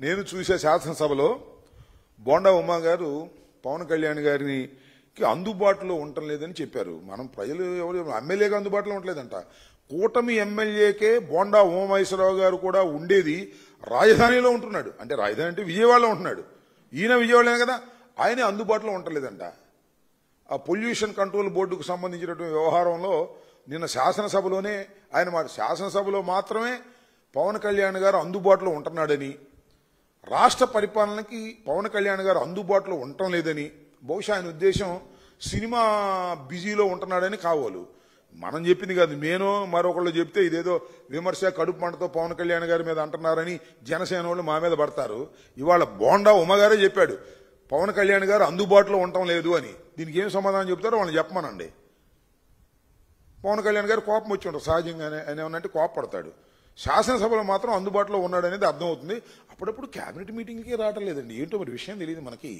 నేను చూసే శాసనసభలో బోండా ఉమా గారు పవన్ కళ్యాణ్ గారికి అందుబాటులో ఉండటం లేదని చెప్పారు. మనం ప్రజలు ఎవరు ఎమ్మెల్యేగా అందుబాటులో ఉండలేదంట. కూటమి ఎమ్మెల్యేకే బోండా ఉమామహేశ్వరరావు గారు కూడా ఉండేది రాజధానిలో ఉంటున్నాడు. అంటే రాజధాని అంటే విజయవాడలో ఉంటున్నాడు. ఈయన విజయవాడలే కదా, ఆయనే అందుబాటులో ఉండలేదంట. ఆ పొల్యూషన్ కంట్రోల్ బోర్డుకు సంబంధించినటువంటి వ్యవహారంలో నిన్న శాసనసభలోనే ఆయన మాట, శాసనసభలో మాత్రమే పవన్ కళ్యాణ్ గారు అందుబాటులో ఉంటున్నాడని, రాష్ట్ర పరిపాలనకి పవన్ కళ్యాణ్ గారు అందుబాటులో ఉండటం లేదని, బహుశా ఆయన ఉద్దేశం సినిమా బిజీలో ఉంటున్నాడని కావాలి. మనం చెప్పింది కాదు, నేను మరొకళ్ళు చెప్తే ఇదేదో విమర్శ కడుపు మంటతో పవన్ కళ్యాణ్ గారి మీద అంటున్నారని జనసేన వాళ్ళు మా మీద పడతారు. ఇవాళ బోండా ఉమ్మగారే చెప్పాడు పవన్ కళ్యాణ్ గారు అందుబాటులో ఉండటం లేదు అని. దీనికి ఏం సమాధానం చెప్తారో వాళ్ళని చెప్పమనండి. పవన్ కళ్యాణ్ గారు కోపం వచ్చి ఉంటారు సహజంగానే, ఆయన ఏమన్నంటే కోపపడతాడు. శాసనసభలో మాత్రం అందుబాటులో ఉన్నాడు అనేది అర్థమవుతుంది. అప్పుడప్పుడు క్యాబినెట్ మీటింగ్కి రావటం లేదండి, ఏంటో మరి విషయం తెలియదు మనకి.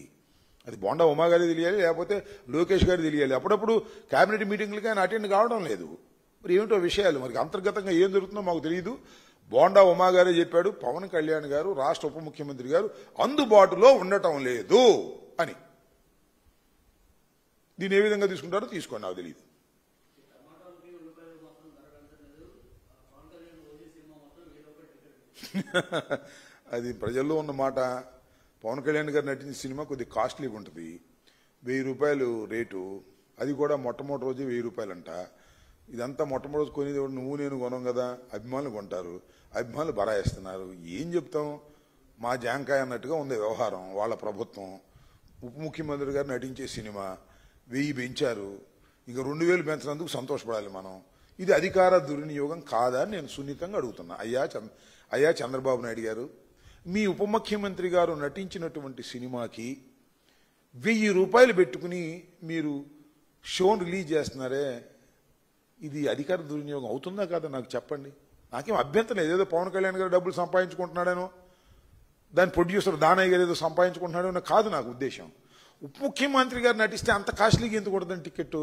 అది బోండా ఉమా గారి తెలియాలి, లేకపోతే లోకేష్ గారి తెలియాలి. అప్పుడప్పుడు క్యాబినెట్ మీటింగ్లకి ఆయన అటెండ్ కావడం లేదు. మరి ఏమిటో విషయాలు, మరి అంతర్గతంగా ఏం జరుగుతుందో మాకు తెలియదు. బోండా ఉమా గారే చెప్పాడు పవన్ కళ్యాణ్ గారు రాష్ట్ర ఉప ముఖ్యమంత్రి గారు అందుబాటులో ఉండటం లేదు అని. దీన్ని ఏ విధంగా తీసుకుంటారో తీసుకోండి, నాకు తెలియదు. అది ప్రజల్లో ఉన్న మాట. పవన్ కళ్యాణ్ గారు నటించిన సినిమా కొద్దిగా కాస్ట్లీగా ఉంటుంది, 1000 రూపాయలు రేటు. అది కూడా మొట్టమొదటి రోజే 1000 రూపాయలంట. ఇదంతా మొట్టమొదటి రోజు కొనేది నువ్వు నేను కొనం కదా, అభిమానులు కొంటారు, అభిమానులు బరాయిస్తున్నారు. ఏం చెప్తాం, మా జాంకాయ అన్నట్టుగా ఉంది వ్యవహారం. వాళ్ళ ప్రభుత్వం ఉప ముఖ్యమంత్రి గారు నటించే సినిమా 1000 పెంచారు, ఇంకా 2000 పెంచినందుకు సంతోషపడాలి మనం. ఇది అధికార దుర్వినియోగం కాదా అని నేను సున్నితంగా అడుగుతున్నా. అయ్యా చంద్రబాబు నాయుడు గారు, మీ ఉప ముఖ్యమంత్రి గారు నటించినటువంటి సినిమాకి 1000 రూపాయలు పెట్టుకుని మీరు షోను రిలీజ్ చేస్తున్నారే, ఇది అధికార దుర్వినియోగం అవుతుందా కాదా నాకు చెప్పండి. నాకేం అభ్యంతరం లేదు, ఏదో పవన్ కళ్యాణ్ గారు డబ్బులు సంపాదించుకుంటున్నాడేనో, దాని ప్రొడ్యూసర్ దానయ్య గారు ఏదో సంపాదించుకుంటున్నాడో కాదు నాకు ఉద్దేశం. ఉప ముఖ్యమంత్రి గారు నటిస్తే అంత కాస్ట్లీగా ఎందుకు కొడదండి టికెట్?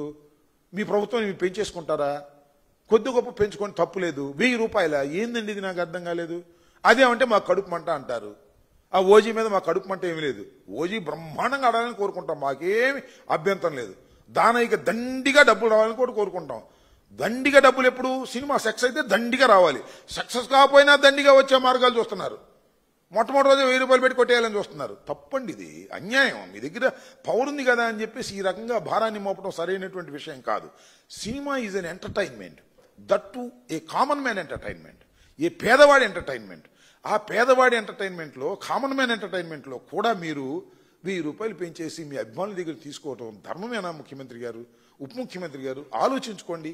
మీ ప్రభుత్వం మీరు పెంచేసుకుంటారా? కొద్ది గొప్ప పెంచుకొని తప్పు లేదు. 1000 రూపాయల ఏందండి ఇది, నాకు అర్థం కాలేదు. అదేమంటే మా కడుపు మంట అంటారు. ఆ ఓజీ మీద మా కడుపు మంట ఏమి లేదు, ఓజీ బ్రహ్మాండంగా ఆడాలని కోరుకుంటాం, మాకేమి అభ్యంతరం లేదు. దానయ్యకి దండిగా డబ్బులు రావాలని కూడా కోరుకుంటాం. దండిగా డబ్బులు ఎప్పుడు సినిమా సెక్స్ అయితే దండిగా రావాలి, సక్సెస్ కాకపోయినా దండిగా వచ్చే మార్గాలు చూస్తున్నారు. మొట్టమొదటి రోజు 1000 రూపాయలు పెట్టి కొట్టేయాలని చూస్తున్నారు. తప్పండి, ఇది అన్యాయం. మీ దగ్గర పవర్ ఉంది కదా అని చెప్పేసి ఈ రకంగా భారాన్ని మోపడం సరైనటువంటి విషయం కాదు. Cinema is an entertainment, that to a common man entertainment, a పేదవాడి ఎంటర్టైన్మెంట్. ఆ పేదవాడి ఎంటర్టైన్మెంట్లో, కామన్ మ్యాన్ ఎంటర్టైన్మెంట్లో కూడా మీరు 1000 రూపాయలు పెంచేసి మీ అభిమానుల దగ్గర తీసుకోవటం ధర్మమేనా? ముఖ్యమంత్రి గారు, ఉప ముఖ్యమంత్రి గారు ఆలోచించుకోండి.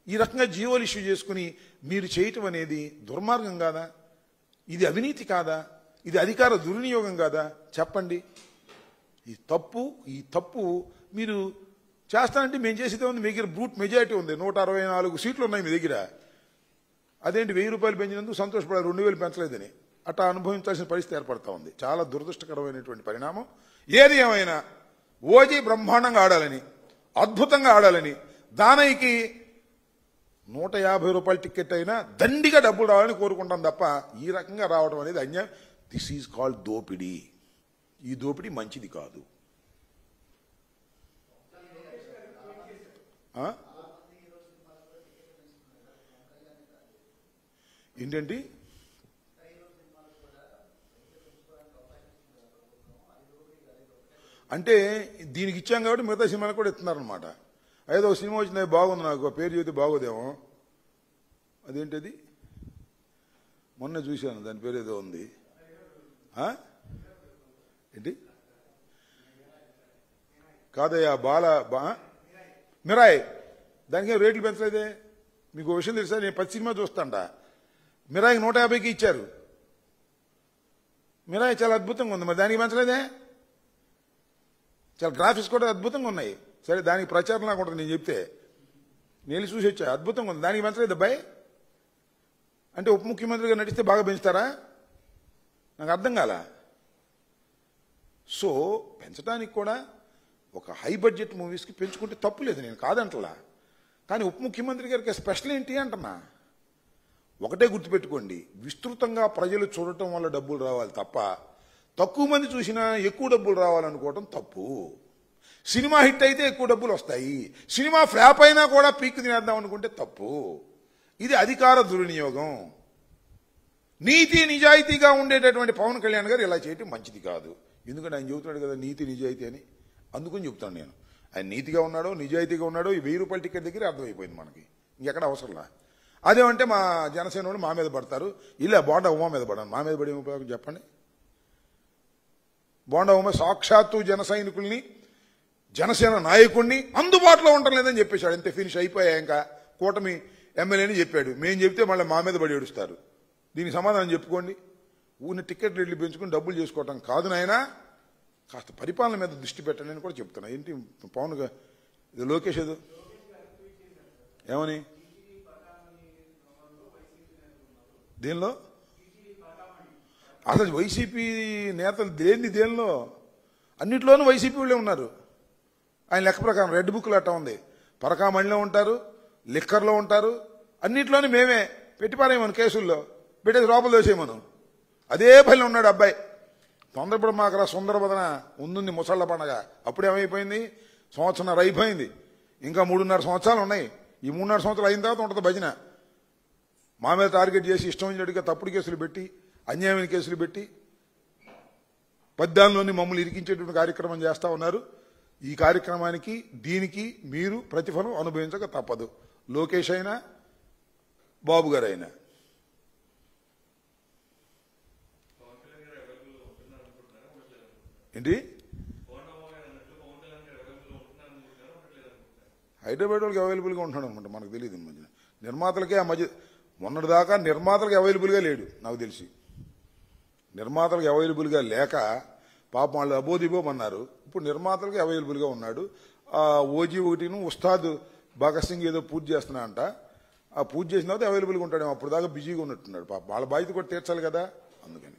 ఈ రకంగా జీవోలు ఇష్యూ చేసుకుని మీరు చేయటం అనేది దుర్మార్గం కాదా? ఇది అవినీతి కాదా? ఇది అధికార దుర్వినియోగం కాదా? చెప్పండి. ఈ తప్పు మీరు చేస్తానంటే మేము చేసేదే ఉంది. మీ దగ్గర బ్రూట్ మెజారిటీ ఉంది, 164 సీట్లు ఉన్నాయి మీ దగ్గర. అదేంటి 1000 రూపాయలు పెంచినందుకు సంతోషపడాలి, 2000 పెంచలేదని అట్లా అనుభవించాల్సిన పరిస్థితి ఏర్పడతా ఉంది. చాలా దురదృష్టకరమైనటువంటి పరిణామం. ఏది ఏమైనా ఓజీ బ్రహ్మాండంగా ఆడాలని, అద్భుతంగా ఆడాలని, దానయ్యకి 150 రూపాయల టికెట్ అయినా దండిగా డబ్బులు రావాలని కోరుకుంటాం తప్ప ఈ రకంగా రావడం అనేది అన్యాయం. దిస్ ఈజ్ కాల్డ్ దోపిడీ. ఈ దోపిడీ మంచిది కాదు. ఏంటండి అంటే దీనికి ఇచ్చాం కాబట్టి మిగతా సినిమాలు కూడా ఇస్తున్నారనమాట. ఏదో సినిమా వచ్చింది బాగుంది, నాకు పేరు చెబితే బాగోదేమో. అదేంటది మొన్న చూశాను, దాని పేరు ఏదో ఉంది. ఏంటి కాదయ్యా మిరాయ్, దానికి రేట్లు పెంచలేదే. మీకు విషయం తెలుసా, నేను 10 సినిమా చూస్తాంట, మిరాయికి 150కి ఇచ్చారు. మిరాయి చాలా అద్భుతంగా ఉంది, మరి దానికి పెంచలేదే. చాలా గ్రాఫిక్స్ కూడా అద్భుతంగా ఉన్నాయి. సరే దానికి ప్రచారం నాకు ఉంటుంది, నేను చెప్తే నేను చూసి వచ్చా, అద్భుతంగా ఉంది, దానికి పెంచలేదు అబ్బాయి. అంటే ఉప ముఖ్యమంత్రిగా నటిస్తే బాగా పెంచుతారా? నాకు అర్థం కాల. సో పెంచడానికి కూడా ఒక హై బడ్జెట్ మూవీస్కి పెంచుకుంటే తప్పు లేదు, నేను కాదంటలా. కానీ ఉప ముఖ్యమంత్రి గారికి స్పెషల్ ఏంటి అంటున్నా. ఒకటే గుర్తుపెట్టుకోండి, విస్తృతంగా ప్రజలు చూడటం వల్ల డబ్బులు రావాలి తప్ప తక్కువ మంది చూసినా ఎక్కువ డబ్బులు రావాలనుకోవటం తప్పు. సినిమా హిట్ అయితే ఎక్కువ డబ్బులు వస్తాయి, సినిమా ఫ్లాప్ అయినా కూడా పీక్ తినేద్దాం అనుకుంటే తప్పు. ఇది అధికార దుర్వినియోగం. నీతి నిజాయితీగా ఉండేటటువంటి పవన్ కళ్యాణ్ గారు ఇలా చేయటం మంచిది కాదు. ఎందుకంటే ఆయన చెబుతున్నాడు కదా నీతి నిజాయితీ అని, అందుకని చెప్తాను నేను. ఆయన నీతిగా ఉన్నాడో నిజాయితీగా ఉన్నాడో ఈ 1000 రూపాయల టికెట్ దగ్గర అర్థమైపోయింది మనకి, ఇంకెక్కడ అవసరంలా. అదేమంటే మా జనసేన వాళ్ళు మా మీద పడతారు, ఇలా బోండా ఉమా మీద పడాను, మా మీద పడే ఉపయోగం చెప్పండి. బోండా ఉమా సాక్షాత్తు జన సైనికుల్ని జనసేన నాయకుడిని అందుబాటులో ఉండటం లేదని చెప్పేశాడు. అంతే, ఫినిష్ అయిపోయా. ఇంకా కూటమి ఎమ్మెల్యేని చెప్పాడు, మేము చెప్తే మళ్ళీ మా మీద పడి ఏడుస్తారు. దీనికి సమాధానం చెప్పుకోండి. ఊరిని టికెట్ రేట్లు పెంచుకుని డబ్బులు చేసుకోవటం కాదు నాయనా, కాస్త పరిపాలన మీద దృష్టి పెట్టండి అని కూడా చెప్తున్నా. ఏంటి పవన్ ఇది లోకేష్ ఏదో ఏమని దేనిలో అసలు వైసీపీ నేతలు దేనిలో అన్నిట్లోనూ వైసీపీ వాళ్ళే ఉన్నారు. ఆయన లెక్క ప్రకారం రెడ్ బుక్లో అట్టా ఉంది, పరకామణిలో ఉంటారు, లిక్కర్లో ఉంటారు, అన్నిట్లోనూ మేమే పెట్టిపారేమను, కేసుల్లో పెట్టేసి లోపల దోసేయమను. అదే పనిలో ఉన్నాడు అబ్బాయి. తొందరపడి మాకరా సుందరబదన ఉంది ముసళ్ళ పండగ. అప్పుడేమైపోయింది, సంవత్సరం అయిపోయింది, ఇంకా 3.5 సంవత్సరాలు ఉన్నాయి. ఈ 3.5 సంవత్సరాలు అయిన తర్వాత ఉంటుంది భజన. మా మీద టార్గెట్ చేసి ఇష్టం వచ్చినట్టుగా తప్పుడు కేసులు పెట్టి, అన్యాయమైన కేసులు పెట్టి, పద్యాల్లోని మమ్మల్ని ఇరికించేటువంటి కార్యక్రమం చేస్తా ఉన్నారు. ఈ కార్యక్రమానికి దీనికి మీరు ప్రతిఫలం అనుభవించక తప్పదు, లోకేష్ అయినా బాబు గారు అయినా. ఏంటి హైదరాబాద్ వాళ్ళకి అవైలబుల్గా ఉంటున్నాడు అనమాట, మనకు తెలియదు. మధ్య నిర్మాతలకే ఆ మధ్య మొన్నటిదాకా నిర్మాతలకు అవైలబుల్గా లేడు నాకు తెలిసి. నిర్మాతలకు అవైలబుల్గా లేక పాపం వాళ్ళు అబోదిబోమన్నారు. ఇప్పుడు నిర్మాతలకి అవైలబుల్గా ఉన్నాడు. ఓజీ ఒకటిను ఉస్తాద్ భగత్ సింగ్ ఏదో పూజ చేస్తున్నా అంట, ఆ పూజ చేసిన తర్వాత అవైలబుల్గా ఉంటాడు. అప్పుడు దాకా బిజీగా ఉన్నట్టున్నాడు. పాపం వాళ్ళ బాధ్యత కూడా తీర్చాలి కదా, అందుకని.